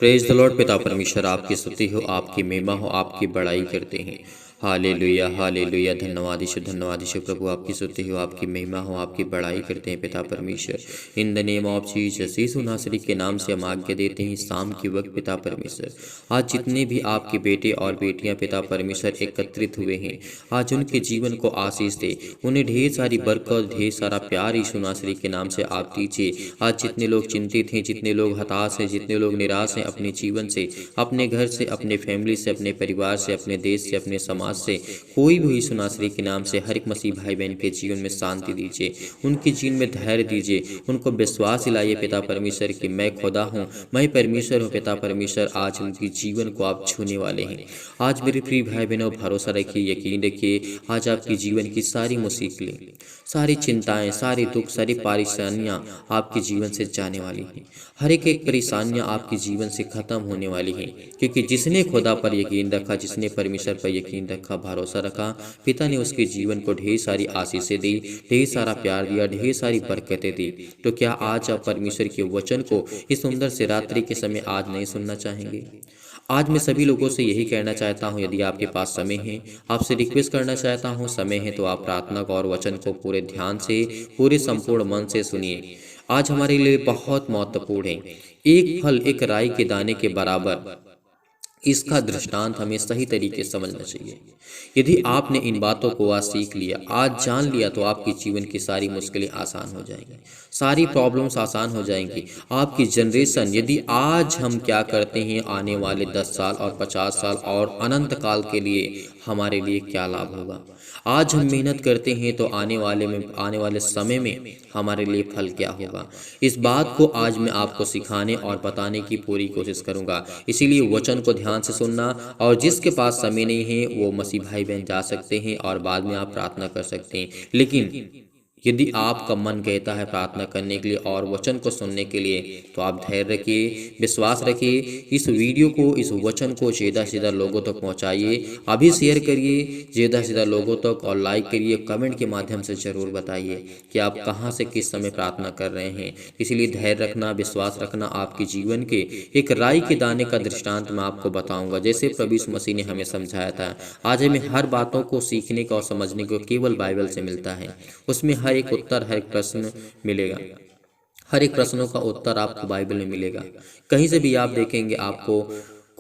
Praise the Lord. पिता परमेश्वर आपकी स्तुति हो, आपकी महिमा हो, आपकी बड़ाई करते हैं। Hallelujah hallelujah. धन्यवाद यीशु, धन्यवाद यीशु। प्रभु आपकी स्तुति हो, आपकी महिमा हो, आपकी बड़ाई करते हैं पिता परमेश्वर। In the name of Jesus यीशु नासरी के नाम से हम आज्ञा देते हैं शाम की वक्त पिता परमेश्वर। आज जितने भी आपके बेटे और बेटियां पिता परमेश्वर एकत्रित हुए हैं, आज उनके जीवन को आशीष दे, उन्हें ढेर सारी बरकत, ढेर सारा प्यार यीशु नासरी के नाम से आप दीजिए। आज जितने लोग चिंतित हैं, जितने लोग हताश हैं, जितने लोग निराश हैं अपने जीवन से, अपने घर से, अपने फैमिली से, अपने परिवार से, अपने देश से, अपने समाज से, कोई भी यीशु नासरी के नाम से हर एक मसीह भाई बहन के जीवन में शांति दीजिए, उनके जीवन में धैर्य दीजिए, उनको विश्वास दिलाइए पिता परमेश्वर कि मैं खुदा हूँ, मैं परमेश्वर हूँ पिता परमेश्वर। आज उनके जीवन को आप छूने वाले हैं। आज मेरे प्रिय भाई बहनों, भरोसा रखिए, यकीन रखिए, आज आपके जीवन की सारी मुसीबतें, सारी चिंताएं, सारे दुख, सारी परेशानियां आपके जीवन से जाने वाली हैं। हर एक परेशानियां आपके जीवन से खत्म होने वाली हैं, क्योंकि जिसने खुदा पर यकीन रखा, जिसने परमेश्वर पर यकीन रखा, भरोसा रखा, पिता ने उसके जीवन को ढेर सारी आशीषें दी, ढेर सारा प्यार दिया, ढेर सारी बरकतें दी। तो क्या आज आप परमेश्वर के वचन को इस सुंदर से रात्रि के समय आज नहीं सुनना चाहेंगे? आज मैं सभी लोगों से यही कहना चाहता हूं, यदि आपके पास समय है, आपसे रिक्वेस्ट करना चाहता हूं, समय है तो आप प्रार्थना को और वचन को पूरे ध्यान से, पूरे संपूर्ण मन से सुनिए। आज हमारे लिए बहुत महत्वपूर्ण है। एक फल एक राई के दाने के बराबर, इसका दृष्टांत हमें सही तरीके से समझना चाहिए। यदि आपने इन बातों को आज सीख लिया, आज जान लिया, तो आपके जीवन की सारी मुश्किलें आसान हो जाएंगी, सारी प्रॉब्लम्स आसान हो जाएंगी। आपकी जनरेशन, यदि आज हम क्या करते हैं, आने वाले 10 साल और 50 साल और अनंत काल के लिए हमारे लिए क्या लाभ होगा। आज हम मेहनत करते हैं तो आने वाले समय में हमारे लिए फल क्या होगा। इस बात को आज मैं आपको सिखाने और बताने की पूरी कोशिश करूंगा। इसीलिए वचन को ध्यान से सुनना, और जिसके पास समय नहीं है वो मसीह भाई बहन जा सकते हैं और बाद में आप प्रार्थना कर सकते हैं। लेकिन यदि आपका मन कहता है प्रार्थना करने के लिए और वचन को सुनने के लिए, तो आप धैर्य रखिए, विश्वास रखिए। इस वीडियो को, इस वचन को ज़्यादा से ज़्यादा लोगों तक पहुंचाइए। अभी शेयर करिए ज़्यादा से ज़्यादा लोगों तक, और लाइक करिए, कमेंट के माध्यम से ज़रूर बताइए कि आप कहां से किस समय प्रार्थना कर रहे हैं। इसलिए धैर्य रखना, विश्वास रखना। आपके जीवन के एक राई के दाने का दृष्टांत मैं आपको बताऊंगा, जैसे प्रभु यीशु मसीह ने हमें समझाया था। आज हमें हर बातों को सीखने का और समझने को केवल बाइबल से मिलता है। उसमें हर एक उत्तर, हर एक प्रश्न मिलेगा, हर एक प्रश्नों का उत्तर आपको बाइबल में मिलेगा। कहीं से भी आप देखेंगे, आपको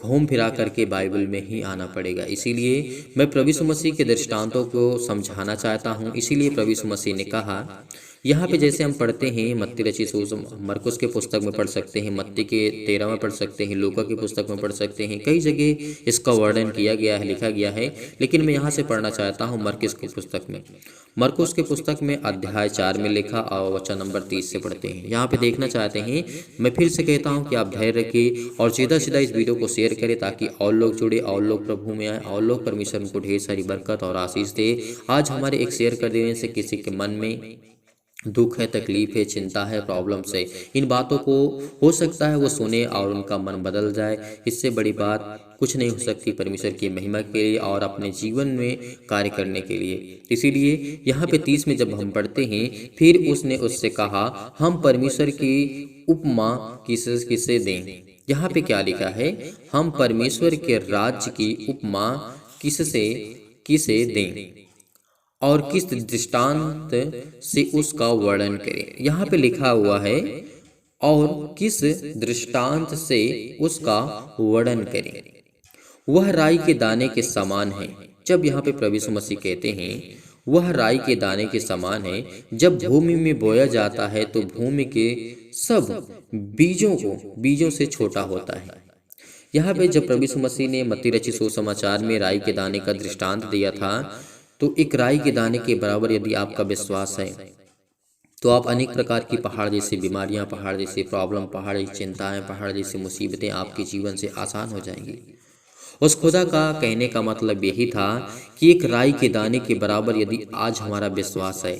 घूम फिरा करके बाइबल में ही आना पड़ेगा। इसीलिए मैं प्रभु यीशु मसीह के दृष्टांतों को समझाना चाहता हूँ। इसीलिए प्रभु यीशु मसीह ने कहा, यहाँ पे जैसे हम पढ़ते हैं, मत्ती रचित सुसमाचार, मरकुस के पुस्तक में पढ़ सकते हैं, मत्ती के 13 में पढ़ सकते हैं, लूका की पुस्तक में पढ़ सकते हैं, कई जगह इसका वर्णन किया गया है, लिखा गया है। लेकिन मैं यहाँ से पढ़ना चाहता हूँ मरकुस की पुस्तक में। मरकुस के पुस्तक में अध्याय 4 में लिखा और वचन नंबर 30 से पढ़ते हैं। यहाँ पे देखना चाहते हैं। मैं फिर से कहता हूँ कि आप धैर्य रखिए और सीधा सीधा इस वीडियो को शेयर करें, ताकि और लोग जुड़े, और लोग प्रभु में आए, और लोग परमेश्वर उनको ढेर सारी बरकत और आशीष दे। आज हमारे एक शेयर कर देने से किसी के मन में दुख है, तकलीफ है, चिंता है, प्रॉब्लम्स है, इन बातों को हो सकता है वो सुने और उनका मन बदल जाए। इससे बड़ी बात कुछ नहीं हो सकती परमेश्वर की महिमा के लिए और अपने जीवन में कार्य करने के लिए। इसीलिए यहाँ पे 30 में जब हम पढ़ते हैं, फिर उसने उससे कहा, हम परमेश्वर की उपमा किसे दें। यहाँ पे क्या लिखा है, हम परमेश्वर के राज्य की उपमा किसे दें और किस दृष्टांत से उसका वर्णन करें। यहाँ पे लिखा हुआ है, और किस दृष्टांत से उसका वर्णन करें। वह राई के दाने के समान है। जब यहाँ पे प्रभु यीशु मसीह कहते हैं वह राई के दाने के समान है, जब भूमि में बोया जाता है तो भूमि के सब बीजों से छोटा होता है। यहाँ पे जब प्रभु यीशु मसीह ने मत्ती रचित सुसमाचार में राई के दाने का दृष्टांत दिया था, तो एक राई के दाने के बराबर यदि आपका विश्वास है, तो आप अनेक प्रकार की पहाड़ जैसी बीमारियां, पहाड़ जैसी प्रॉब्लम, पहाड़ जैसी चिंताएं, पहाड़ जैसी मुसीबतें आपके जीवन से आसान हो जाएंगी। उस खुदा का कहने का मतलब यही था कि एक राई के दाने के बराबर यदि आज हमारा विश्वास है,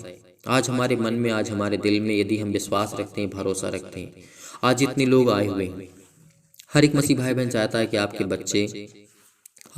आज हमारे मन में, आज हमारे दिल में यदि हम विश्वास रखते हैं, भरोसा रखते हैं। आज इतने लोग आए हुए हैं, हर एक मसीह भाई बहन चाहता है कि आपके बच्चे,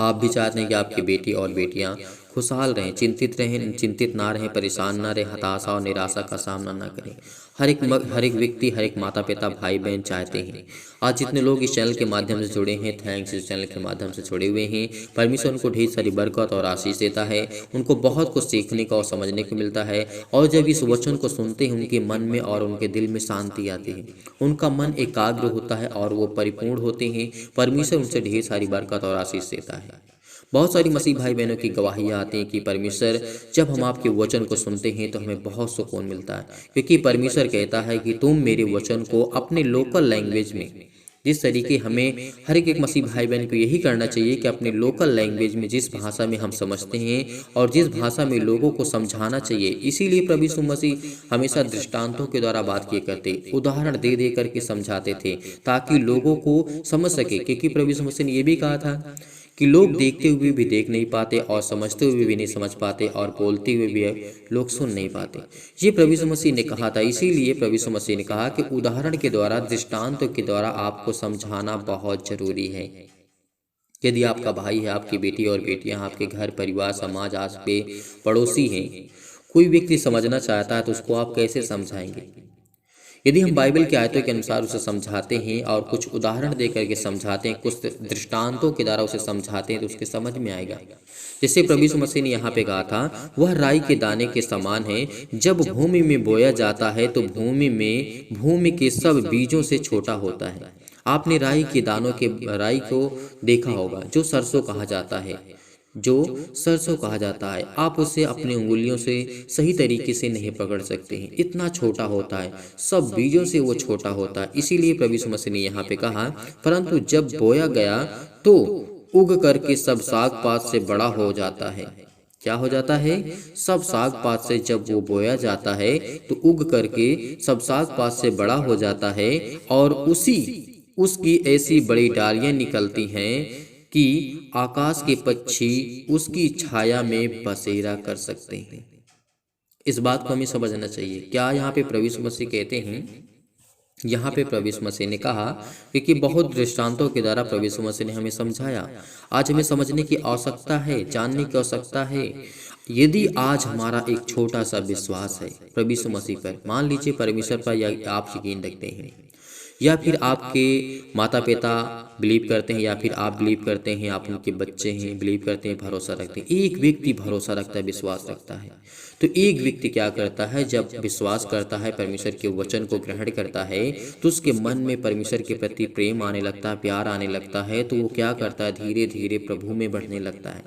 आप भी चाहते हैं कि आपकी बेटी और बेटियां खुशहाल रहें, चिंतित ना रहें, परेशान ना रहें, हताशा और निराशा का सामना ना करें। हर एक व्यक्ति, हर एक माता पिता, भाई बहन चाहते हैं। आज जितने लोग इस चैनल के माध्यम से जुड़े हैं, थैंक्स, इस चैनल के माध्यम से जुड़े हुए हैं, परमेश्वर उनको ढेर सारी बरकत और आशीष देता है। उनको बहुत कुछ सीखने का और समझने को मिलता है, और जब इस वचन को सुनते हैं उनके मन में और उनके दिल में शांति आती है, उनका मन एकाग्र होता है और वो परिपूर्ण होते हैं। परमेश्वर उनसे ढेर सारी बरकत और आशीष देता है। बहुत सारी मसीह भाई बहनों की गवाहियाँ आती हैं कि परमेश्वर, जब हम आपके वचन को सुनते हैं तो हमें बहुत सुकून मिलता है, क्योंकि परमेश्वर कहता है कि तुम मेरे वचन को अपने लोकल लैंग्वेज में, जिस तरीके हमें हर एक मसीह भाई बहन को यही करना चाहिए कि अपने लोकल लैंग्वेज में, जिस भाषा में हम समझते हैं और जिस भाषा में लोगों को समझाना चाहिए। इसीलिए प्रभु यीशु मसीह हमेशा दृष्टांतों के द्वारा बात किया करते, उदाहरण दे दे करके समझाते थे, ताकि लोगों को समझ सके। क्योंकि प्रभु यीशु मसीह ने यह भी कहा था कि लोग देखते हुए भी देख नहीं पाते, और समझते हुए भी नहीं समझ पाते, और बोलते हुए भी लोग सुन नहीं पाते। ये प्रभु यीशु मसीह ने कहा था। इसीलिए प्रभु यीशु मसीह ने कहा कि उदाहरण के द्वारा, दृष्टांतों के द्वारा आपको समझाना बहुत जरूरी है। यदि आपका भाई है, आपकी बेटी और बेटियां, आपके घर परिवार समाज, आस पे पड़ोसी हैं, कोई व्यक्ति समझना चाहता है तो उसको आप कैसे समझाएंगे? यदि हम बाइबल की आयतों के अनुसार उसे समझाते हैं और कुछ उदाहरण दे करके समझाते हैं, कुछ दृष्टांतों के द्वारा उसे समझाते हैं, तो उसके समझ में आएगा। जैसे प्रभु यीशु मसीह ने यहाँ पे कहा था, वह राई के दाने के समान है, जब भूमि में बोया जाता है तो भूमि के सब बीजों से छोटा होता है। आपने राई को देखा होगा, जो सरसों कहा जाता है। आप उसे अपनी उंगलियों से सही तरीके से नहीं पकड़ सकते हैं, इतना छोटा होता है, सब बीजों से वो छोटा होता है। इसीलिए प्रभु यीशु मसीह ने यहाँ पे कहा, परंतु जब बोया गया तो उग करके सब साग पात से बड़ा हो जाता है। क्या हो जाता है? सब साग पात से जब वो बोया जाता है तो उग करके सब साग पात से बड़ा हो जाता है, और उसकी ऐसी बड़ी डालियां निकलती हैं कि आकाश के पक्षी उसकी छाया में बसेरा कर सकते हैं। इस बात को हमें समझना चाहिए। क्या यहाँ पे प्रभु यीशु मसीह कहते हैं? यहाँ पे प्रभु यीशु मसीह ने कहा, क्योंकि बहुत दृष्टांतों के द्वारा प्रभु यीशु मसीह ने हमें समझाया। आज हमें समझने की आवश्यकता है, जानने की आवश्यकता है। यदि आज हमारा एक छोटा सा विश्वास है प्रभु यीशु मसीह पर, मान लीजिए परमेश्वर पर या आप यकीन रखते हैं, या फिर आपके माता पिता बिलीव करते हैं, या फिर आप बिलीव करते हैं, आप उनके बच्चे हैं, बिलीव करते हैं, भरोसा रखते हैं। एक व्यक्ति भरोसा रखता है, विश्वास रखता है, तो एक व्यक्ति क्या करता है? जब विश्वास करता है, परमेश्वर के वचन को ग्रहण करता है, तो उसके मन में परमेश्वर के प्रति प्रेम आने लगता है, प्यार आने लगता है। तो वो क्या करता है? धीरे धीरे प्रभु में बढ़ने लगता है,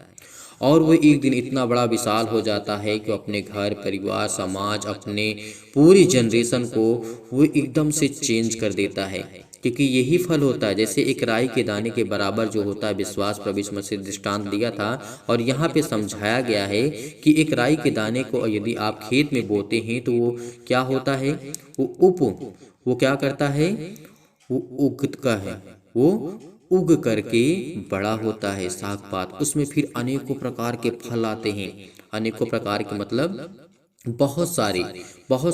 और वो एक दिन इतना बड़ा विशाल हो जाता है कि अपने घर परिवार समाज, अपने पूरी जनरेशन को वो एकदम से चेंज कर देता है। क्योंकि यही फल होता है, जैसे एक राई के दाने के बराबर जो होता है विश्वास, प्रभु यीशु मसीह दृष्टांत दिया था। और यहाँ पे समझाया गया है कि एक राई के दाने को यदि आप खेत में बोते हैं तो वो क्या होता है? वो क्या करता है? वो उगता है, वो उग करके बड़ा होता है, साग पात, उसमें फिर अनेकों प्रकार के फल आते हैं। अनेकों प्रकार के मतलब बहुत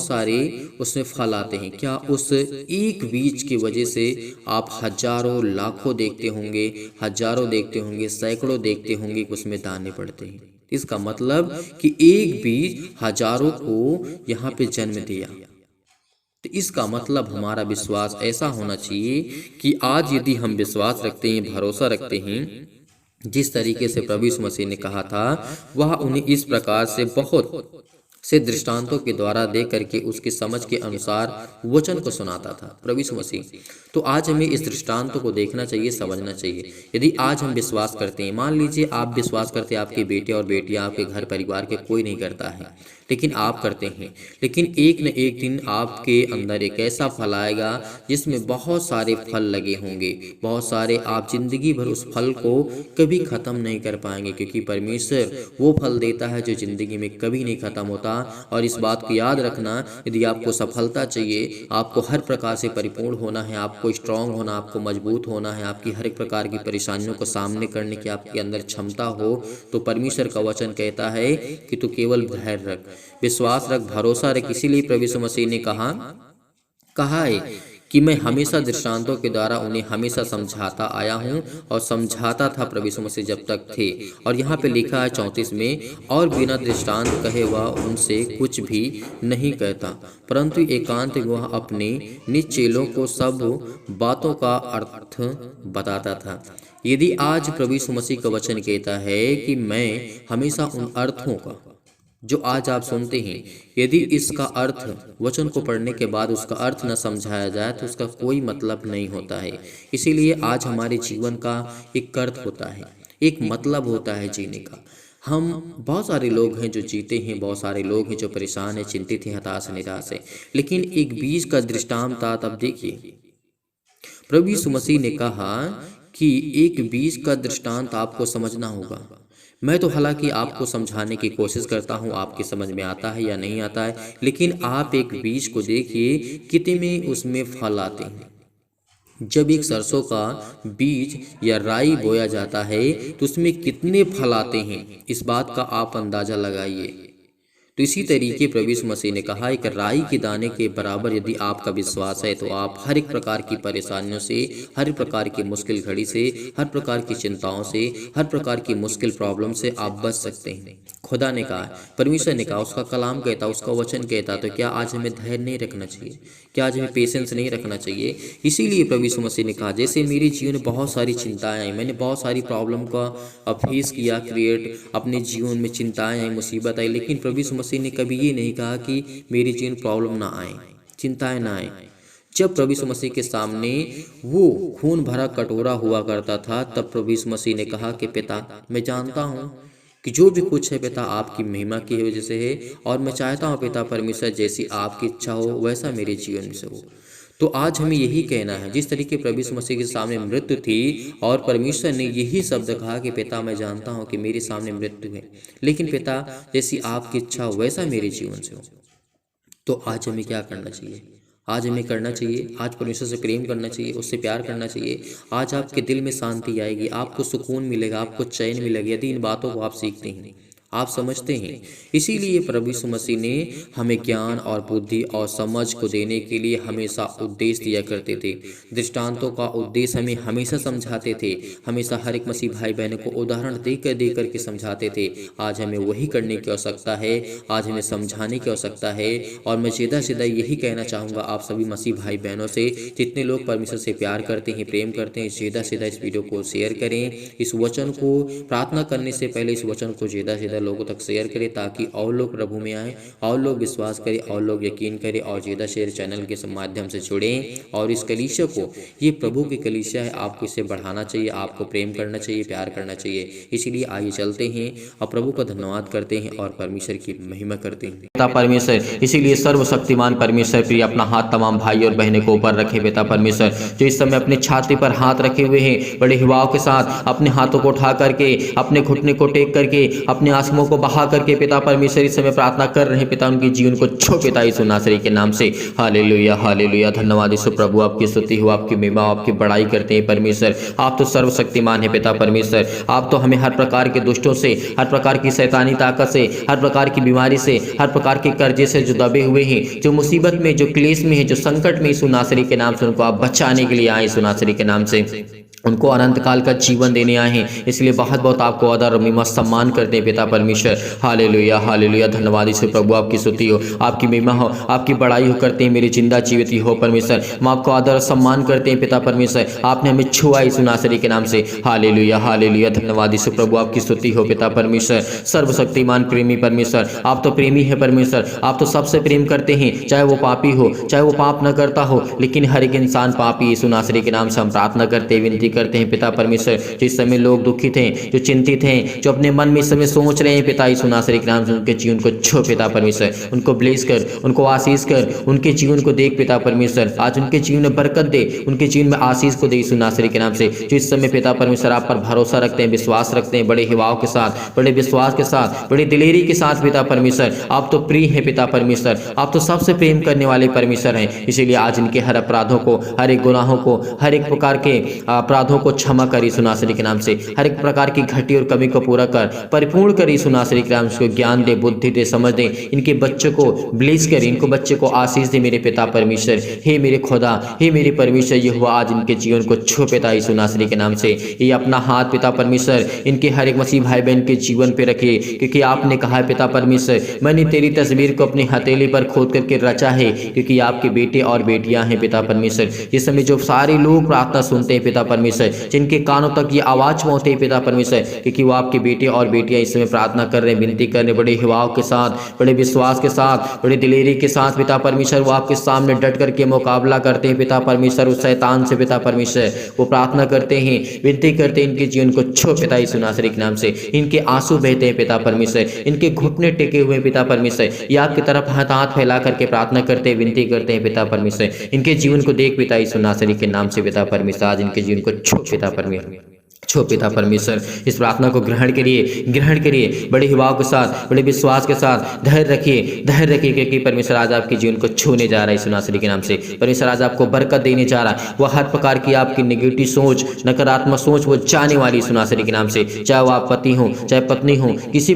सारे उसमें फल आते हैं। क्या उस एक बीज की वजह से आप हजारों लाखों देखते होंगे, सैकड़ों देखते होंगे कि उसमें दाने पड़ते हैं। इसका मतलब कि एक बीज हजारों को यहाँ पे जन्म दिया। तो इसका मतलब हमारा विश्वास ऐसा होना चाहिए कि आज यदि हम विश्वास रखते हैं, भरोसा रखते हैं, जिस तरीके से प्रभु यीशु मसीह ने कहा था, वह उन्हें इस प्रकार से बहुत से दृष्टांतों के द्वारा दे करके उसकी समझ के अनुसार वचन को सुनाता था प्रभु यीशु मसीह। तो आज हमें इस दृष्टांतों को देखना चाहिए, समझना चाहिए। यदि आज हम विश्वास करते हैं, मान लीजिए आप विश्वास करते हैं, आपके बेटे और बेटियां, आपके घर परिवार के कोई नहीं करता है, लेकिन आप करते हैं, लेकिन एक न एक दिन आपके अंदर एक ऐसा फल आएगा जिसमें बहुत सारे फल लगे होंगे, बहुत सारे। आप जिंदगी भर उस फल को कभी खत्म नहीं कर पाएंगे, क्योंकि परमेश्वर वो फल देता है जो जिंदगी में कभी नहीं खत्म होता। और इस बात को याद रखना, यदि आपको सफलता चाहिए, आपको हर प्रकार से परिपूर्ण होना है, आपको स्ट्रांग होना, आपको मजबूत होना है, आपकी हर एक प्रकार की परेशानियों को सामने करने की आपके अंदर क्षमता हो, तो परमेश्वर का वचन कहता है कि तू केवल धैर्य रख, विश्वास रख, भरोसा रख। इसीलिए प्रभु यीशु मसीह ने कहा है कि मैं हमेशा दृष्टांतों के द्वारा उन्हें हमेशा समझाता आया हूँ और समझाता था प्रभु यीशु मसीह जब तक थे। और यहाँ पे लिखा है 34 में, और बिना दृष्टांत कहे वह उनसे कुछ भी नहीं कहता, परंतु एकांत में वह अपने निज चेलों को सब बातों का अर्थ बताता था। यदि आज प्रभु यीशु मसीह का वचन कहता है कि मैं हमेशा उन अर्थों का जो आज आप सुनते हैं, यदि इसका अर्थ वचन को पढ़ने के बाद उसका अर्थ न समझाया जाए तो उसका कोई मतलब नहीं होता है। इसीलिए आज हमारे जीवन का एक अर्थ होता है, एक मतलब होता है जीने का। हम बहुत सारे लोग हैं जो जीते हैं, बहुत सारे लोग हैं जो परेशान हैं, चिंतित हैं, हताश निराश हैं, लेकिन एक बीज का दृष्टांत था। तब देखिए प्रभु यीशु मसीह ने कहा कि एक बीज का दृष्टांत आपको समझना होगा। मैं तो हालांकि आपको समझाने की कोशिश करता हूँ, आपके समझ में आता है या नहीं आता है, लेकिन आप एक बीज को देखिए कितने में उसमें फल आते हैं। जब एक सरसों का बीज या राई बोया जाता है तो उसमें कितने फल आते हैं, इस बात का आप अंदाजा लगाइए। तो इसी तरीके प्रभु यीशु मसीह ने कहा, एक राई के दाने के बराबर यदि आपका विश्वास है तो आप हर एक प्रकार की परेशानियों से, हर प्रकार की मुश्किल घड़ी से, हर प्रकार की चिंताओं से, हर प्रकार की मुश्किल प्रॉब्लम से आप बच सकते हैं। खुदा ने कहा, परमेश्वर ने कहा, उसका कलाम कहता, उसका वचन कहता, तो क्या आज हमें धैर्य नहीं रखना चाहिए? क्या आज हमें पेशेंस नहीं रखना चाहिए? इसीलिए प्रभु यीशु मसीह ने कहा, जैसे मेरे जीवन में बहुत सारी चिंताएं आई, मैंने बहुत सारी प्रॉब्लम का फेस किया, क्रिएट अपने जीवन में चिंताएं आई, मुसीबत आई, लेकिन प्रभु यीशु मसीह ने कभी ये नहीं कहा कि मेरे जीवन प्रॉब्लम ना आए, चिंताएं ना आए। जब प्रभु यीशु मसीह के सामने वो खून भरा कटोरा हुआ करता था, तब प्रभु यीशु मसीह ने कहा कि पिता, मैं जानता हूँ कि जो भी कुछ है पिता आपकी महिमा की वजह से है, और मैं चाहता हूँ पिता परमेश्वर जैसी आपकी इच्छा हो वैसा मेरे जीवन से हो। तो आज हमें यही कहना है, जिस तरीके प्रभु यीशु मसीह के सामने मृत्यु थी और परमेश्वर ने यही शब्द कहा कि पिता मैं जानता हूँ कि मेरे सामने मृत्यु है, लेकिन पिता जैसी आपकी इच्छा हो वैसा मेरे जीवन से हो। तो आज हमें क्या करना चाहिए? आज हमें करना चाहिए, आज परमेश्वर से प्रेम करना चाहिए, उससे प्यार करना चाहिए। आज आपके दिल में शांति आएगी, आपको सुकून मिलेगा, आपको चैन मिलेगा यदि इन बातों को आप सीखते हैं, आप समझते हैं। इसीलिए प्रभु यीशु मसीह ने हमें ज्ञान और बुद्धि और समझ को देने के लिए हमेशा उपदेश दिया करते थे। दृष्टांतों का उद्देश्य हमें हमेशा समझाते थे, हमेशा हर एक मसीह भाई बहनों को उदाहरण देकर के समझाते थे। आज हमें वही करने की आवश्यकता है, आज हमें समझाने की आवश्यकता है। और मैं सीधा सीधा यही कहना चाहूँगा आप सभी मसीह भाई बहनों से, जितने लोग परमेश्वर से प्यार करते हैं, प्रेम करते हैं, सीधा सीधा इस वीडियो को शेयर करें। इस वचन को प्रार्थना करने से पहले इस वचन को सीधा सीधा लोगों तक शेयर करें, ताकि और लोग प्रभु में आए, और लोग विश्वास करें, और लोग यकीन करें, और ज़्यादा शेयर चैनल के माध्यम से जुड़ें। और इस कलीसिया को, ये प्रभु की कलीसिया है, आपको इसे बढ़ाना चाहिए, आपको प्रेम करना चाहिए, प्यार करना चाहिए। इसीलिए आइए चलते हैं और प्रभु का धन्यवाद करते हैं और परमेश्वर की महिमा करते हैं। पिता परमेश्वर, इसीलिए सर्वशक्तिमान परमेश्वर प्रिय अपना हाथ तमाम भाई और बहनों को ऊपर रखे। पिता परमेश्वर, जो इस समय अपनी छाती पर हाथ रखे हुए हैं, बड़े हिवाओं के साथ अपने हाथों को उठा करके, अपने घुटने को टेक करके, अपने आंसुओं को बहा करके पिता परमेश्वर इस समय प्रार्थना कर रहे हैं। पिता उनके जीवन को छो पिता यीशु नासरी के नाम से। हालेलुया हालेलुया, धन्यवाद यीशु प्रभु, आपकी स्तुति हो, आपकी महिमा, आपकी बड़ाई करते हैं परमेश्वर। आप तो सर्वशक्तिमान है पिता परमेश्वर, आप तो हमें हर प्रकार के दुष्टों से, हर प्रकार की शैतानी ताकत से, हर प्रकार की बीमारी से, हर प्रकार के कर्जे से जो दबे हुए हैं, जो मुसीबत में, जो क्लेश में है, जो संकट में, यीशु नासरी के नाम से उनको आप बचाने के लिए आए। यीशु नासरी के नाम से उनको अनंत काल का जीवन देने आए हैं। इसलिए बहुत बहुत आपको आदर और महिमा सम्मान करते हैं पिता परमेश्वर। हालेलुया हालेलुया, धन्यवाद यीशु प्रभु, आपकी स्तुति हो, आपकी महिमा हो, आपकी बड़ाई हो करते हैं मेरे जिंदा जीवित हो परमेश्वर। हम आपको आदर और सम्मान करते हैं पिता परमेश्वर, आपने हमें छुआ यीशु नासरी के नाम से। हालेलुया हालेलुया, धन्यवाद यीशु प्रभु, आपकी स्तुति हो पिता परमेश्वर। सर्वशक्तिमान प्रेमी परमेश्वर, आप तो प्रेमी है परमेश्वर, आप तो सबसे प्रेम करते हैं, चाहे वो पापी हो, चाहे वो पाप न करता हो, लेकिन हर एक इंसान पापी। यीशु नासरी के नाम से हम प्रार्थना करते, विनती करते हैं पिता परमेश्वर। जिस समय लोग दुखित हैं, जो चिंतित हैं, जो अपने मन में इस समय सोच रहे हैं पिता यीशु नासरी के नाम से, उनके जीवन को छो पिता परमेश्वर, उनको ब्लेस कर, उनको आशीष कर, उनके जीवन को देख पिता परमेश्वर। आज उनके जीवन में बरकत दे, उनके जीवन में आशीष को दे यीशु नासरी के नाम से। जो इस समय पिता परमेश्वर आप पर भरोसा रखते हैं, विश्वास रखते हैं, बड़े हिवाओं के साथ, बड़े विश्वास के साथ, बड़ी दिलेरी के साथ पिता परमेश्वर, आप तो प्रिय हैं पिता परमेश्वर, आप तो सबसे प्रेम करने वाले परमेश्वर हैं। इसीलिए आज इनके हर अपराधों को, हर एक गुनाहों को, हर एक प्रकार के अपराधों अपराधों को क्षमा कर यीशु नासरी के नाम से, हर एक प्रकार की घटी और कमी को पूरा कर, परिपूर्ण कर यीशु नासरी के नाम से। ज्ञान दे, बुद्धि दे, समझ दे, इनके बच्चों को ब्लेस कर, इनको बच्चे को आशीष दे मेरे पिता परमेश्वर। हे मेरे खुदा, हे मेरे परमेश्वर, ये हुआ आज इनके जीवन को छू पिता यीशु नासरी के नाम से। ये अपना हाथ पिता परमेश्वर इनके हर एक मसीह भाई बहन के जीवन पे रखे, क्योंकि आपने कहा है पिता परमेश्वर, मैंने तेरी तस्वीर को अपनी हथेली पर खोद करके रचा है, क्योंकि आपके बेटे और बेटियां हैं पिता परमेश्वर। इस समय जो सारे लोग प्रार्थना सुनते हैं पिता परमेश्वर, जिनके कानों तक ये आवाज पहुंचते हैं पिता परमेश्वर, क्योंकि वो आपके बेटे और बेटियां इस समय प्रार्थना कर रहे हैं, विनती कर रहे हैं, बड़े हिवाव के साथ, बड़े विश्वास के साथ, बड़े दिलेरी के साथ पिता परमेश्वर, वो आपके सामने डट करके मुकाबला करते हैं पिता परमेश्वर उस शैतान से पिता परमेश्वर। वो प्रार्थना करते हैं, विनती करते हैं, इनके जीवन को छो पिता यीशु नासरी के नाम से। इनके आंसू बहते हैं पिता परमेश्वर, इनके घुटने टेके हुए पिता परमेश्वर, ये आपकी तरफ हाथ फैला करके प्रार्थना करते हैं, विनती करते हैं पिता परमेश्वर। इनके जीवन को देख पिता यीशु नासरी के नाम से पिता परमेश्वर, आज इनके जीवन को छो पिता परमेश्वर, छो पिता परमेश्वर। इस प्रार्थना को ग्रहण करिए बड़े हिवाव के साथ, बड़े विश्वास के साथ। धैर्य रखिए क्योंकि परमेश्वर आज आपके जीवन को छूने जा रहा है यीशु नासरी के नाम से। परमेश्वर आज आपको बरकत देने जा रहा है। वो हर प्रकार की आपकी नेगेटिव सोच, नकारात्मक सोच वो जाने वाली यीशु नासरी के नाम से। चाहे वो आप पति हो, चाहे पत्नी हो, किसी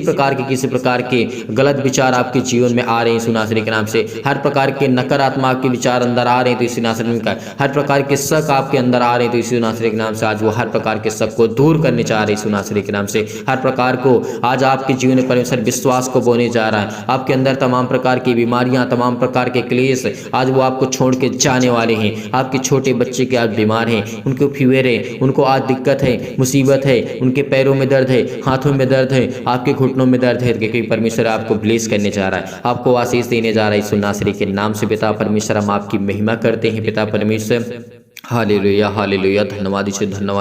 प्रकार के गलत विचार आपके जीवन में आ रहे हैं यीशु नासरी के नाम से। हर प्रकार के नकारात्मक आपके विचार अंदर आ रहे हैं तो यीशु नासरी का, हर प्रकार के शक आपके अंदर आ रहे हैं तो यीशु नासरी के नाम से आज वो हर प्रकार के शक को दूर करने जा रहे हैं यीशु नासरी के नाम से। हर प्रकार को आज आपके जीवन में परमेश्वर विश्वास को बोने जा रहा है। आपके अंदर तमाम प्रकार की बीमारियां, तमाम प्रकार के क्लेश आज वो आपको छोड़ के जाने वाले हैं। आपके छोटे बच्चे के आज बीमार हैं, उनको फीवर है, उनको आज दिक्कत है, मुसीबत है, उनके पैरों में दर्द है, हाथों में दर्द है, आपके घुटनों में दर्द है, क्योंकि परमेश्वर आपको ब्लेस करने जा रहा है, आपको आशीष देने जा रहा है यीशु नासरी के नाम से। पिता परमेश्वर, हम आपकी महिमा करते हैं पिता परमेश्वर। हालेलुया हालेलुया, धन्यवाद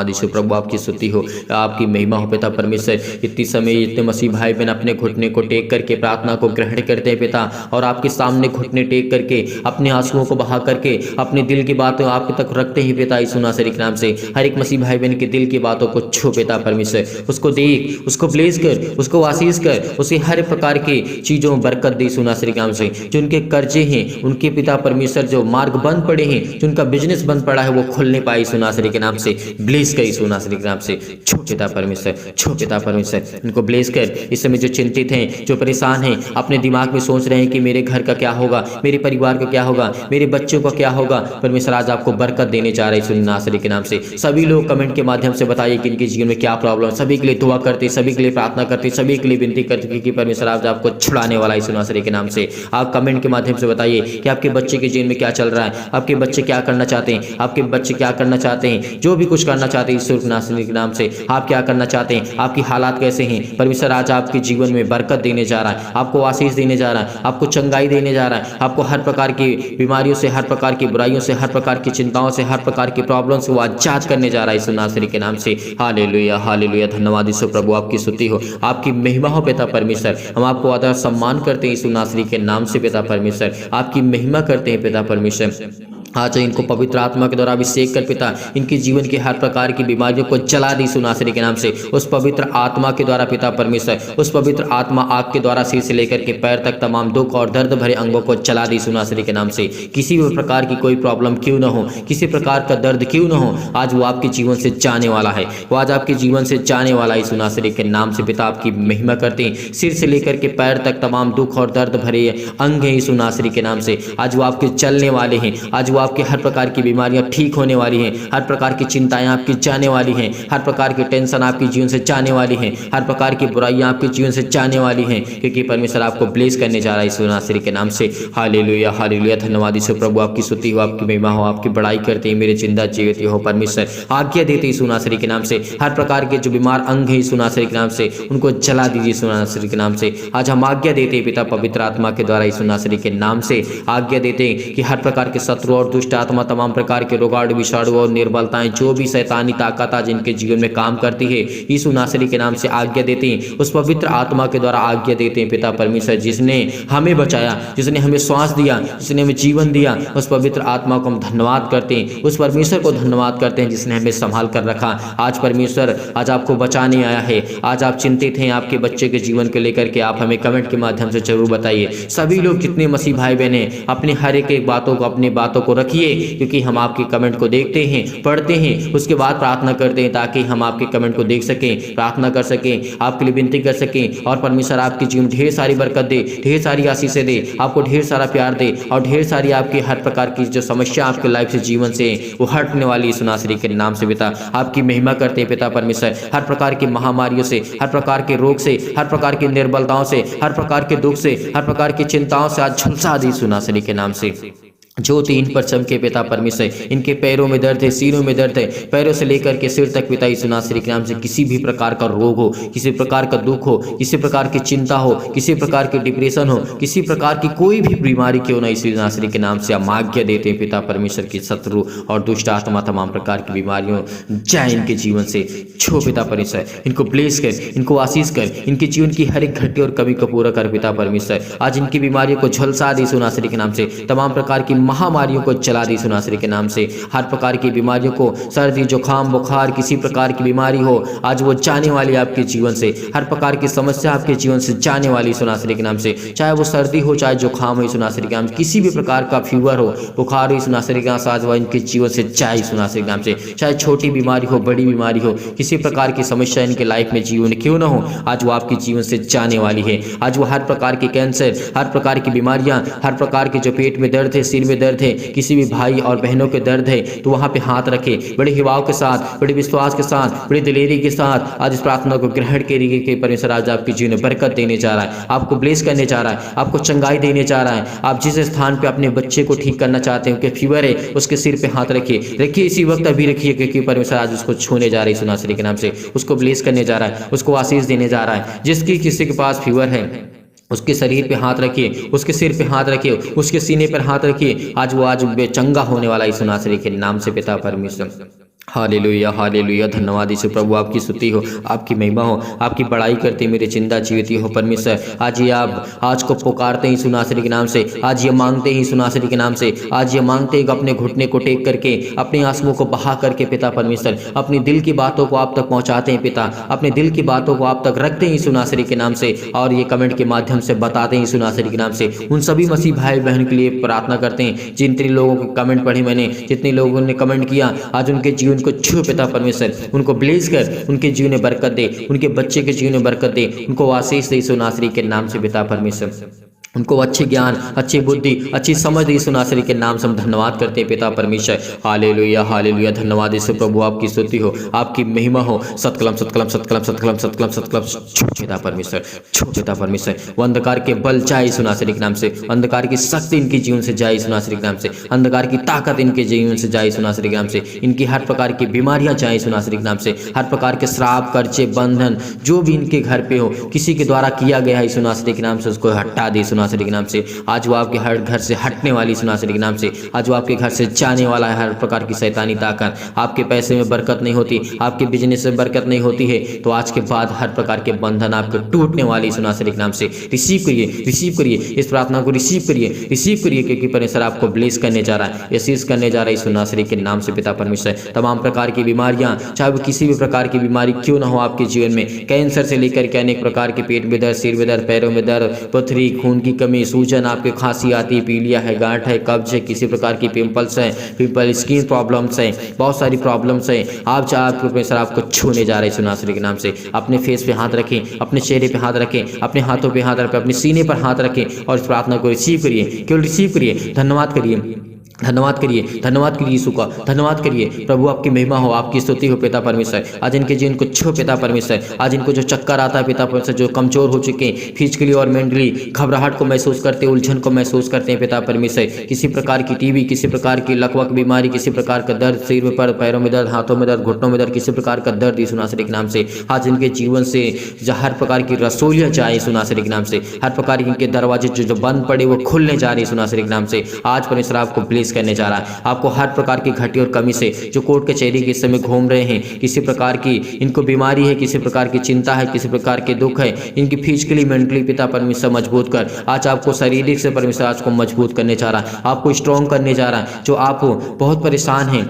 यीशु प्रभु, आपकी स्तुति हो, आपकी महिमा हो पिता परमेश्वर। इतनी समय इतने मसीह भाई बहन अपने घुटने को टेक करके प्रार्थना को ग्रहण करते हैं पिता, और आपके सामने घुटने टेक करके अपने आंसुओं को बहा करके अपने दिल की बातें आपके तक रखते हैं पिता यीशु नासरी के नाम से। हर एक मसीह भाई बहन के दिल की बातों को छू पिता परमेश्वर, उसको देख, उसको ब्लेस कर, उसको आशीष कर, उसे हर प्रकार की चीज़ों में बरकत दे यीशु नासरी के नाम से। जो उनके कर्जे हैं, उनके पिता परमेश्वर जो मार्ग बंद पड़े हैं, जो उनका बिजनेस बंद पड़ा है, वो खुलने पाए यीशु नासरी के नाम से। ब्लेस कर यीशु नासरी के नाम से, छो पिता परमेश्वर, छो पिता परमेश्वर, इनको ब्लेस कर। इस समय जो चिंतित हैं, जो परेशान हैं, अपने दिमाग में सोच रहे हैं कि मेरे घर का क्या होगा, मेरे परिवार का क्या होगा, मेरे बच्चों का क्या होगा, परमेश्वर आज आपको बरकत देने जा रहे हैं यीशु नासरी के नाम से। सभी लोग कमेंट के माध्यम से बताइए कि इनके जीवन में क्या प्रॉब्लम, सभी के लिए दुआ करते, सभी के लिए प्रार्थना करते, सभी के लिए विनती करते कि परमेश्वर आज आपको छुड़ाने वाला यीशु नासरी के नाम से। आप कमेंट के माध्यम से बताइए कि आपके बच्चे के जीवन में क्या चल रहा है, आपके बच्चे क्या करना चाहते हैं, आपके बच्चे क्या करना चाहते हैं, जो भी कुछ करना चाहते हैं यीशु नासरी के नाम से। आप क्या करना चाहते हैं, आपकी हालात कैसे हैं, परमेश्वर आज आपके जीवन में बरकत देने जा रहा है, आपको आशीष देने जा रहा है, आपको चंगाई देने जा रहा है, आपको हर प्रकार की बीमारियों से, हर प्रकार की बुराइयों से, हर प्रकार की चिंताओं से, हर प्रकार की प्रॉब्लम से वो आजाद करने जा रहा है यीशु नासरी के नाम से। हालेलुया हालेलुया, धन्यवाद यीशु प्रभु, आपकी स्तुति हो, आपकी महिमा हो पिता परमेश्वर। हम आपको आदर सम्मान करते हैं यीशु नासरी के नाम से पिता परमेश्वर, आपकी महिमा करते हैं पिता परमेश्वर। आज इनको पवित्र आत्मा के द्वारा अभिषेक कर पिता, इनके जीवन की हर प्रकार की बीमारियों को जला दी यीशु नासरी के नाम से। उस पवित्र आत्मा के द्वारा पिता परमेश्वर, उस पवित्र आत्मा आग के द्वारा सिर से लेकर के पैर तक तमाम दुख और दर्द भरे अंगों को जला दी यीशु नासरी के नाम से। किसी भी प्रकार की कोई प्रॉब्लम क्यों ना हो, किसी प्रकार का दर्द क्यों ना हो, आज वो आपके जीवन से जाने वाला है, वो आज आपके जीवन से जाने वाला है यीशु नासरी के नाम से। पिता आपकी महिमा करते हैं, सिर से लेकर के पैर तक तमाम दुख और दर्द भरे अंग हैं यीशु नासरी के नाम से। आज वो आपके चलने वाले हैं, आज वो आपके हर प्रकार की बीमारियां ठीक होने वाली हैं, हर प्रकार की चिंताएं आपकी जाने वाली हैं, हर प्रकार की टेंशन आपके जीवन से जाने वाली हैं, हर प्रकार की बुराइयां आपके जीवन से जाने वाली हैं, क्योंकि परमेश्वर आपको ब्लेस करने जा रहा है यीशु नासरी के नाम से। हालेलुया हालेलुया, धन्यवाद यीशु प्रभु, आपकी स्तुति हो, आपकी महिमा हो, आपकी बड़ाई करते हैं मेरे जिंदा जीवित हो परमेश्वर। आज्ञा देते यीशु नासरी के नाम से, हर प्रकार के जो बीमार अंग हैं यीशु नासरी के नाम से, उनको जला दीजिए यीशु नासरी के नाम से। आज हम आज्ञा देते हैं पिता पवित्र आत्मा के द्वारा यीशु नासरी के नाम से आज्ञा देते हैं कि हर प्रकार के शत्रु और दुष्ट आत्मा, तमाम प्रकार के रोगाणु, विषाणु और निर्बलताएं, जो भी शैतानी ताकत आज इनके जीवन में काम करती है, यीशु नासरी के नाम से आज्ञा देते हैं। उस पवित्र आत्मा के द्वारा आज्ञा देते हैं पिता परमेश्वर, जिसने हमें बचाया, जिसने हमें श्वास दिया, जिसने हमें जीवन दिया, उस पवित्र आत्मा को हम धन्यवाद करते हैं, उस परमेश्वर को धन्यवाद करते हैं जिसने हमें संभाल कर रखा। आज परमेश्वर आज आपको बचाने आया है। आज आप चिंतित हैं आपके बच्चे के जीवन को लेकर के, आप हमें कमेंट के माध्यम से जरूर बताइए। सभी लोग जितने मसीह भाई बहन हैं, अपने हर एक बातों को, अपनी बातों को रखिए, क्योंकि हम आपके कमेंट को देखते हैं, पढ़ते हैं, उसके बाद प्रार्थना करते हैं ताकि हम आपके कमेंट को देख सकें, प्रार्थना कर सकें, आपके लिए विनती कर सकें और परमेश्वर आपके जीवन में ढेर सारी बरकत दे, ढेर सारी आशीषें दे, आपको ढेर सारा प्यार दे और ढेर सारी आपकी हर प्रकार की जो समस्या आपके लाइफ से जीवन से वो हटने वाली यीशु नासरी के नाम से पिता आपकी महिमा करते हैं पिता परमेश्वर। हर प्रकार की महामारियों से, हर प्रकार के रोग से, हर प्रकार की निर्बलताओं से, हर प्रकार के दुख से, हर प्रकार की चिंताओं से आज झुलसा दी यीशु नासरी के नाम से। ज्योति इन पर चमके पिता परमेश्वर, इनके पैरों में दर्द है, सीनों में दर्द है, पैरों से लेकर के सिर तक पिता यीशु नासरी के नाम से किसी भी प्रकार का रोग हो, किसी प्रकार का दुख हो, किसी प्रकार की चिंता हो, किसी प्रकार की डिप्रेशन हो, किसी प्रकार की कोई भी बीमारी क्यों ना यीशु नासरी के नाम से हम आज्ञा देते हैं पिता परमेश्वर की शत्रु और दुष्ट आत्मा तमाम प्रकार की बीमारियों जाए इनके जीवन से छो पिता परमेश्वर। इनको ब्लेस कर, इनको आशीष कर, इनके जीवन की हर एक घटी और कमी को पूरा कर पिता परमेश्वर। आज इनकी बीमारियों को झुलसा दे यीशु नासरी के नाम से, तमाम प्रकार की महामारियों को चला दी यीशु नासरी के नाम से। हर प्रकार की बीमारियों को, सर्दी जुकाम बुखार किसी प्रकार की बीमारी हो आज वो जाने वाली आपके जीवन से, हर प्रकार की समस्या आपके जीवन से जाने वाली यीशु नासरी के नाम से। चाहे वो सर्दी हो, चाहे जुकाम हो यीशु नासरी के नाम से, किसी भी प्रकार का फीवर हो, बुखार हो यीशु नासरी के नाम से आज वो इनके जीवन से जाए यीशु नासरी के नाम से। चाहे छोटी बीमारी हो, बड़ी बीमारी हो, किसी प्रकार की समस्या इनके लाइफ में जीवन क्यों ना हो, आज वो आपके जीवन से जाने वाली है। आज वो हर प्रकार के कैंसर, हर प्रकार की बीमारियां, हर प्रकार के जो पेट में दर्द है, सिर में दर्द है, किसी भी भाई और बहनों के दर्द है तो वहां पे हाथ रखे, बड़े हिवाव के साथ, बड़े विश्वास के साथ, बड़ी दिलेरी के साथ आज इस प्रार्थना को ग्रहण करिए कि परमेश्वर आज आपके जीवन में बरकत देने जा रहा है, आपको ब्लेस करने जा रहा है, आपको चंगाई देने जा रहा है। आप जिस स्थान पे अपने बच्चे को ठीक करना चाहते हैं कि फीवर है, उसके सिर पे हाथ रखिए इसी वक्त अभी रखिए, क्योंकि परमेश्वर आज उसको छूने जा रही है यीशु नासरी के नाम से, उसको ब्लेस करने जा रहा है, उसको आशीष देने जा रहा है। जिसकी किसी के पास फीवर है उसके शरीर पे हाथ रखिए, उसके सिर पे हाथ रखिए, उसके सीने पर हाथ रखिए, आज वो आज बेचंगा होने वाला यीशु नासरी के नाम से पिता परमेश्वर। हालेलुया हालेलुया, धन्यवाद यीशु प्रभु, आपकी स्तुति हो, आपकी महिमा हो, आपकी बड़ाई करते मेरे जिंदा जीवित हो परमेश्वर। आज ये आप आज को पुकारते हैं यीशु नासरी के नाम से, आज ये मांगते हैं यीशु नासरी के नाम से, आज ये मांगते हैं कि अपने घुटने को टेक करके, अपने आंसुओं को बहा करके पिता परमेश्वर अपनी दिल की बातों को आप तक पहुंचाते हैं पिता, अपने दिल की बातों को आप तक रखते हैं यीशु नासरी के नाम से और ये कमेंट के माध्यम से बताते हैं यीशु नासरी के नाम से। उन सभी मसीह भाई बहन के लिए प्रार्थना करते हैं जितने लोगों के कमेंट पढ़े मैंने, जितने लोगों ने कमेंट किया, आज उनके जीवन को छू पिता परमेश्वर, उनको ब्लेस कर, उनके जीवन में बरकत दे, उनके बच्चे के जीवन में बरकत दे, उनको आशीष दे यीशु नासरी के नाम से पिता परमेश्वर। उनको अच्छे ज्ञान, अच्छी बुद्धि, अच्छी समझ दी यीशु नासरी के नाम से हम धन्यवाद करते हैं पिता परमेश्वर। हालेलुया हालेलुया, धन्यवाद यीशु प्रभु, आपकी स्तुति हो, आपकी महिमा हो। सतकलम सतकलम सतकलम सतकलम सतकलम सतकलम छोटे पिता परमेश्वर, छोटे पिता परमेश्वर। वो अंधकार के बल जाए यीशु नासरी के नाम से, अंधकार की शक्ति इनके जीवन से जाए यीशु नासरी के नाम से, अंधकार की ताकत इनके जीवन से जाए यीशु नासरी के नाम से, इनकी हर प्रकार की बीमारियां जाए यीशु नासरी के नाम से, हर प्रकार के श्राप, कर्जे, बंधन जो भी इनके घर पे हो, किसी के द्वारा किया गया है यीशु नासरी के नाम से, उसको हटा दे यीशु नासरी के नाम से। आज वो आपके हर घर से हटने वाली यीशु नासरी के नाम से, आज वो आपके घर से जाने वाला है हर प्रकार की शैतानी ताकत। आपके पैसे में बरकत नहीं होती, आपके बिजनेस में बरकत नहीं होती है, तो आज के बाद हर प्रकार के बंधन आपके टूटने वाली यीशु नासरी के नाम से। रिसीव करिए, रिसीव करिए, इस प्रार्थना को रिसीव करिए, रिसीव करिए, क्योंकि परमेश्वर आपको ब्लेस करने जा रहा है, आशीष करने जा रहा है यीशु नासरी के नाम से पिता परमेश्वर। तमाम प्रकार की बीमारियां, चाहे वो किसी भी प्रकार की बीमारी क्यों ना हो आपके जीवन में, कैंसर से लेकर के अनेक प्रकार के पेट में दर्द, सिर में दर्द, पैरों में दर्द, पथरी, खून की कमी, सूजन, आपके खांसी आती है, पीलिया है, गांठ है, कब्ज है, किसी प्रकार की पिंपल्स है, पिंपल, स्किन प्रॉब्लम्स है, बहुत सारी प्रॉब्लम्स है। आप चाहे परमेश्वर आपको छूने जा रहे हैं यीशु नासरी के नाम से। अपने फेस पे हाथ रखें, अपने चेहरे पे हाथ रखें, अपने हाथों पे हाथ रखें, अपने सीने पर हाथ रखें और इस प्रार्थना को रिसीव करिए, केवल रिसीव करिए। धन्यवाद करिए, धन्यवाद करिए, धन्यवाद करिए यीशु का, धन्यवाद करिए प्रभु, आपकी महिमा हो, आपकी स्तुति हो पिता परमेश्वर। आज इनके जीवन को छो पिता परमेश्वर, आज इनको जो चक्कर आता है पिता परमेश्वर, जो कमजोर हो चुके हैं फिजिकली और मेंटली, घबराहट को महसूस करते हैं, उलझन को महसूस करते हैं पिता परमेश्वर, किसी प्रकार की टीबी, किसी प्रकार की लकवक बीमारी, किसी प्रकार का दर्द, सिर में पर, पैरों में दर्द, हाथों में दर्द, घुटनों में दर्द, किसी प्रकार का दर्द यीशु नासरी के नाम से आज इनके जीवन से हर प्रकार की रसोलियाँ जाए यीशु नासरी के नाम से, हर प्रकार के इनके दरवाजे जो बंद पड़े वो खुलने जा रहे यीशु नासरी के नाम से। आज परमेश्वर आपको ब्लेस करने जा रहा है, आपको हर प्रकार की घटी और कमी से, जो कोर्ट कचहरी के समय घूम रहे हैं, किसी प्रकार की इनको बीमारी है, किसी प्रकार की चिंता है, किसी प्रकार के दुख है, इनकी फिजिकली मेंटली पिता परमेश्वर मजबूत कर, आज आपको शारीरिक से परमेश्वर आज को मजबूत करने जा रहा है, आपको स्ट्रॉन्ग करने जा रहा है। जो आप बहुत परेशान हैं,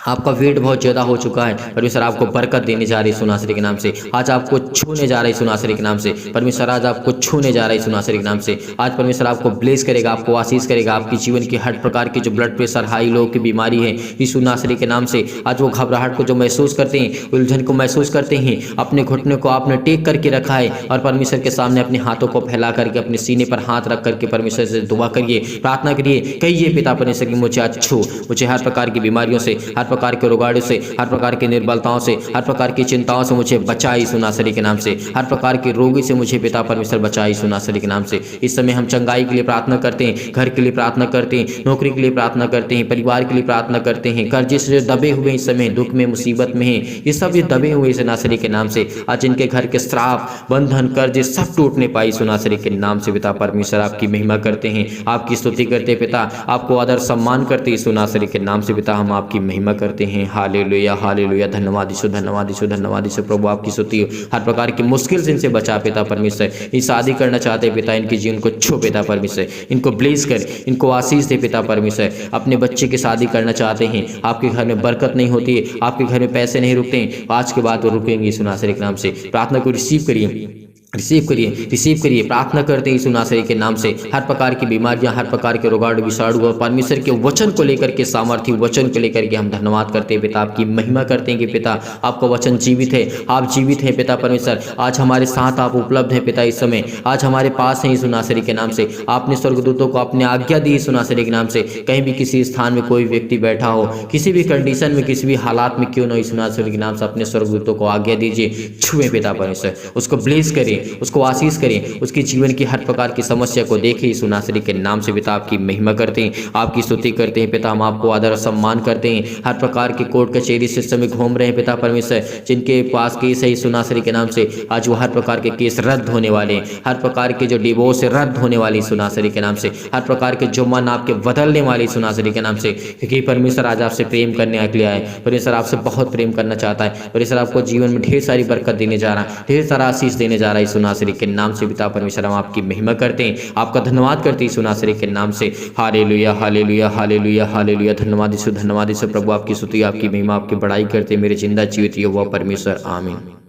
आपका वेट बहुत ज़्यादा हो चुका है, परमेश्वर आपको बरकत देने जा रही है सुनासरी के नाम से। आज आपको छूने जा रही है सुनासरी के नाम से। परमेश्वर आज आपको छूने जा रही है सुनासरी के नाम से। आज परमेश्वर आपको ब्लेस करेगा, आपको आशीष करेगा। आपकी जीवन की हर प्रकार की जो ब्लड प्रेशर, हाई लो की बीमारी है, यीशु नासरी के नाम से आज वो घबराहट को जो महसूस करते हैं, उलझन को महसूस करते हैं, अपने घुटने को आपने टेक करके रखा है और परमेश्वर के सामने अपने हाथों को फैला करके अपने सीने पर हाथ रख करके परमेश्वर से दुआ करिए, प्रार्थना करिए, कहिए पिता परमेश्वर की मुझे आज छू, मुझे हर प्रकार की बीमारियों से, हर प्रकार के रोगाड़ों से, हर प्रकार की निर्बलताओं से, हर प्रकार की चिंताओं से मुझे बचा यीशु नासरी के नाम से। हर प्रकार के रोगी से मुझे पिता परमेश्वर बचा यीशु नासरी के नाम से। इस समय हम चंगाई के लिए प्रार्थना करते हैं, घर के लिए प्रार्थना करते हैं, नौकरी के लिए प्रार्थना करते हैं, परिवार के लिए प्रार्थना करते हैं। कर्जे से दबे हुए इस समय दुख में, मुसीबत में हैं, ये सब ये दबे हुए यीशु नासरी के नाम से आज इनके घर के श्राप, बंधन, कर्जे सब टूटने पाए यीशु नासरी के नाम से। पिता परमेश्वर आपकी महिमा करते हैं, आपकी स्तुति करते हैं पिता, आपको आदर सम्मान करते हैं यीशु नासरी के नाम से। पिता हम आपकी महिमा करते हैं। हालेलुया हालेलुया, धन्यवाद यीशु, धन्यवाद यीशु, धन्यवाद यीशु। प्रभु आपकी स्तुति हो। हर प्रकार की मुश्किल से इनसे बचा पिता परमेश्वर। ये शादी करना चाहते हैं पिता, इनके जीवन को छू पिता परमेश्वर, इनको ब्लेस कर, इनको आशीष दे पिता परमेश्वर। अपने बच्चे की शादी करना चाहते हैं, आपके घर में बरकत नहीं होती है, आपके घर में पैसे नहीं रुकते हैं, आज के बाद वो रुकेंगे यीशु नासरी के नाम से। प्रार्थना को रिसीव करिए, रिसीव करिए, रिसीव करिए। प्रार्थना करते हैं यीशु नासरी के नाम से। हर प्रकार की बीमारियां, हर प्रकार के रोगाणु, विषाणु और परमेश्वर के वचन को लेकर के, सामर्थ्य वचन को लेकर के हम धन्यवाद करते हैं पिता, आपकी महिमा करते हैं कि पिता आपका वचन जीवित है, आप जीवित हैं पिता परमेश्वर। आज हमारे साथ आप उपलब्ध हैं पिता, इस समय आज हमारे पास हैं यीशु नासरी के नाम से। आपने स्वर्गदूतों को अपने आज्ञा दी यीशु नासरी के नाम से। कहीं भी किसी स्थान में कोई व्यक्ति बैठा हो, किसी भी कंडीशन में, किसी भी हालात में क्यों न, यीशु नासरी के नाम से अपने स्वर्गदूतों को आज्ञा दीजिए, छुए पिता परमेश्वर, उसको ब्लेस करें, उसको आशीष करें, उसकी जीवन की हर प्रकार की समस्या को देखें यीशु नासरी के नाम से। पिता आपकी महिमा करते हैं, आपकी स्तुति करते हैं पिता, हम आपको आदर सम्मान करते हैं। हर प्रकार की कोर्ट कचहरी सिस्टम में घूम रहे हैं पिता परमेश्वर, जिनके पास केस है यीशु नासरी के नाम से, आज वो हर प्रकार के केस रद्द होने वाले हैं। हर प्रकार के जो डिवोर्स रद्द होने वाले यीशु नासरी के नाम से, हर प्रकार के जो मन आपके बदलने वाले यीशु नासरी के नाम से। क्योंकि परमेश्वर आज आपसे प्रेम करने के लिए आए, परमेश्वर आपसे बहुत प्रेम करना चाहता है। परमेश्वर आपको जीवन में ढेर सारी बरकत देने जा रहा है, ढेर सारा आशीष देने जा रहा है यीशु नासरी के नाम से। पिता परमेश्वर हम आपकी महिमा करते हैं, आपका धन्यवाद करते हैं यीशु नासरी के नाम से। हालेलुया हालेलुया हालेलुया हालेलुया, धन्यवाद यीशु, धन्यवाद यीशु। प्रभु आपकी स्तुति, आपकी महिमा, आपकी बड़ाई करते हैं मेरे जिंदा जीवित यहोवा परमेश्वर, आमीन।